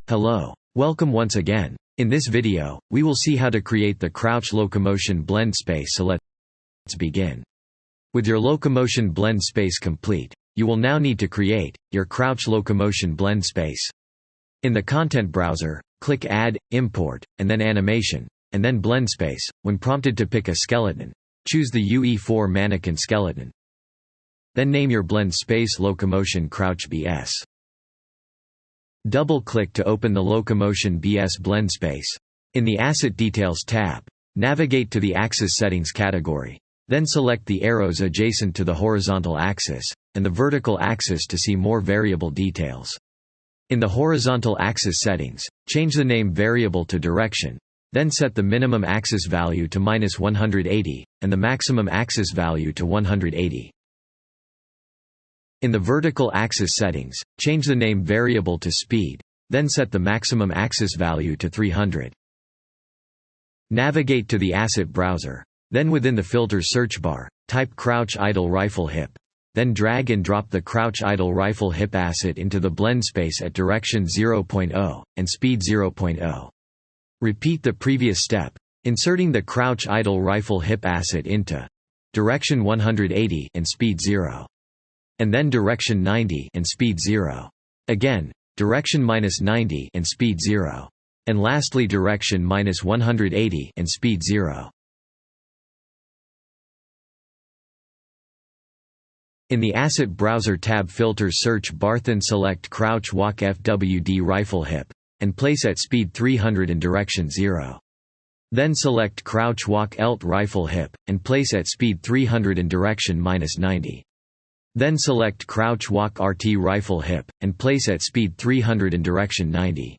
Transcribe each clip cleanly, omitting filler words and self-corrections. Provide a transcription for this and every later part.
Hello. Welcome once again. In this video, we will see how to create the Crouch Locomotion Blend Space, so let's begin. With your Locomotion Blend Space complete, you will now need to create your Crouch Locomotion Blend Space. In the Content browser, click Add, Import, and then Animation, and then Blend Space. When prompted to pick a skeleton, choose the UE4 mannequin skeleton. Then name your blend space Locomotion Crouch BS. Double-click to open the Locomotion BS blend space. In the Asset Details tab, navigate to the Axis Settings category. Then select the arrows adjacent to the horizontal axis and the vertical axis to see more variable details. In the horizontal axis settings, change the name variable to direction, then set the minimum axis value to -180 and the maximum axis value to 180. In the vertical axis settings, change the name variable to speed, then set the maximum axis value to 300. Navigate to the Asset browser. Then within the Filter search bar, type Crouch Idle Rifle Hip. Then drag and drop the Crouch Idle Rifle Hip asset into the blend space at direction 0.0 and speed 0.0. Repeat the previous step, inserting the Crouch Idle Rifle Hip asset into direction 180 and speed 0. And then direction 90 and speed 0. Again, direction -90 and speed 0. And lastly direction -180 and speed 0. In the Asset Browser tab Filter search bar then select Crouch Walk FWD Rifle Hip, and place at speed 300 and direction 0. Then select Crouch Walk ELT Rifle Hip, and place at speed 300 and direction -90. Then select Crouch Walk RT Rifle Hip, and place at speed 300 and direction 90.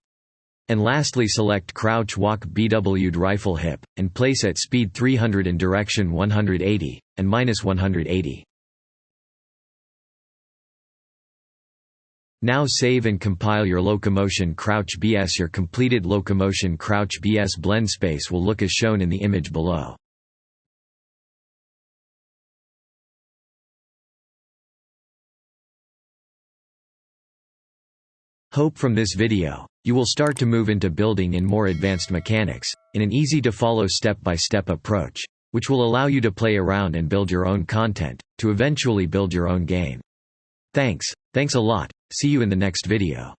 And lastly select Crouch Walk BW'd Rifle Hip, and place at speed 300 and direction 180, and -180. Now save and compile your Locomotion Crouch BS. Your completed Locomotion Crouch BS blend space will look as shown in the image below. Hope from this video, you will start to move into building in more advanced mechanics, in an easy-to-follow step-by-step approach, which will allow you to play around and build your own content, to eventually build your own game. Thanks a lot, see you in the next video.